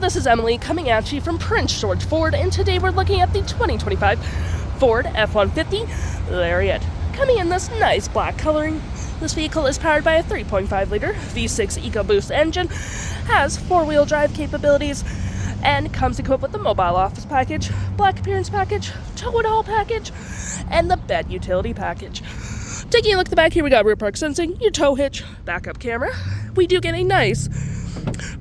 this is Emily coming at you from Prince George Ford, and today we're looking at the 2025 Ford F-150 Lariat. Coming in this nice black coloring, this vehicle is powered by a 3.5-liter V6 EcoBoost engine, has four-wheel drive capabilities, and comes equipped with the mobile office package, black appearance package, tow and haul package, and the bed utility package. Taking a look at the back here, we got rear park sensing, your tow hitch, backup camera. We do get a nice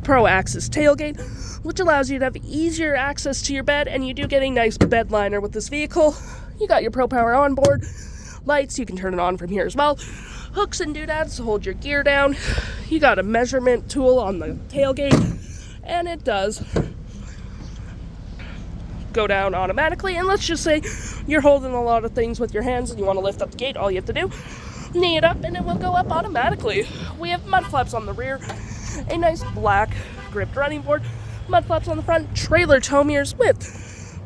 Pro Access tailgate, which allows you to have easier access to your bed, and you do get a nice bed liner with this vehicle. You got your Pro Power onboard lights, you can turn it on from here as well. Hooks and doodads to hold your gear down. You got a measurement tool on the tailgate, and it does go down automatically. And let's just say you're holding a lot of things with your hands and you want to lift up the gate, all you have to do, knee it up and it will go up automatically. We have mud flaps on the rear, a nice black gripped running board, mud flaps on the front, trailer tow mirrors with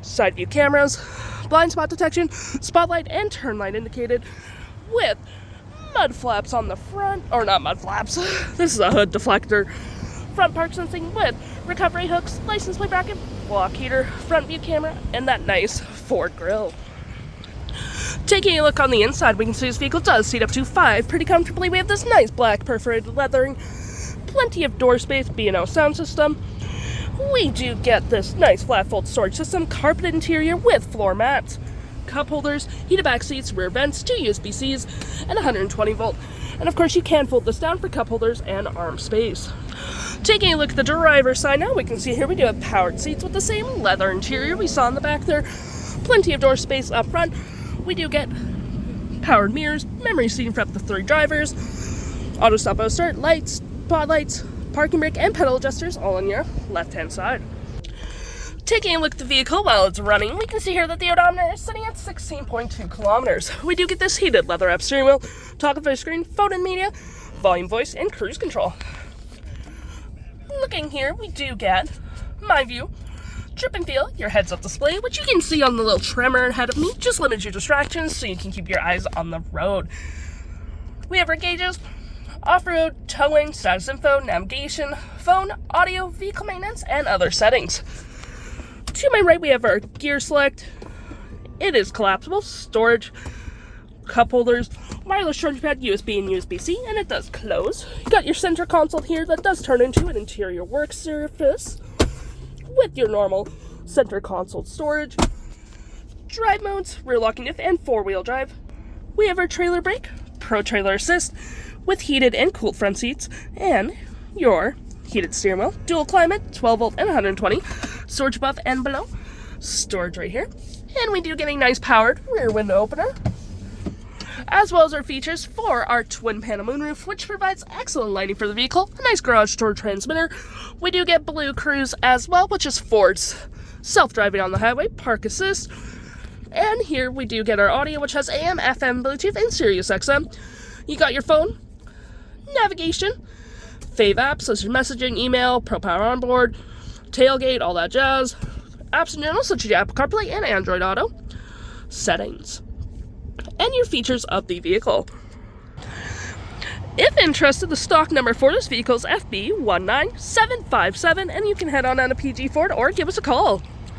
side view cameras, blind spot detection, spotlight and turn light indicated, with mud flaps on the front, or not mud flaps, this is a hood deflector, front park sensing with recovery hooks, license plate bracket, block heater, front view camera, and that nice Ford grille. Taking a look on the inside, we can see this vehicle does seat up to 5 pretty comfortably. We have this nice black perforated leathering, plenty of door space, B&O sound system. We do get this nice flat fold storage system, carpeted interior with floor mats, cup holders, heated back seats, rear vents, 2 USB-Cs, and 120 volt. And of course you can fold this down for cup holders and arm space. Taking a look at the driver's side now, we can see here we do have powered seats with the same leather interior we saw in the back there. Plenty of door space up front. We do get powered mirrors, memory seating for up to 3 drivers, auto stop, auto start, lights, spotlights, parking brake, and pedal adjusters all on your left-hand side. Taking a look at the vehicle while it's running, we can see here that the odometer is sitting at 16.2 kilometers. We do get this heated leather-wrapped steering wheel, toggle face screen, phone and media, volume, voice, and cruise control. Looking here, we do get My View, Trip and Feel, your heads-up display, which you can see on the little trimmer ahead of me, just limits your distractions so you can keep your eyes on the road. We have our gauges, off-road, towing, status info, navigation, phone, audio, vehicle maintenance, and other settings. To my right, we have our gear select. It is collapsible, storage, cup holders, wireless charging pad, USB and USB-C, and it does close. You got your center console here that does turn into an interior work surface with your normal center console storage, drive modes, rear locking diff, and 4-wheel drive. We have our trailer brake, Pro Trailer Assist, with heated and cooled front seats, and your heated steering wheel, dual climate, 12 volt and 120, storage above and below, storage right here, and we do get a nice powered rear window opener, as well as our features for our twin panel moonroof, which provides excellent lighting for the vehicle, a nice garage door transmitter. We do get Blue Cruise as well, which is Ford's self-driving on the highway, park assist, and here we do get our audio, which has AM, FM, Bluetooth, and Sirius XM. You got your phone, navigation, fave apps such as messaging, email, Pro Power Onboard, tailgate, all that jazz, apps in general such as Apple CarPlay and Android Auto, settings, and your features of the vehicle. If interested, the stock number for this vehicle is FB19757, and you can head on down to PG Ford or give us a call.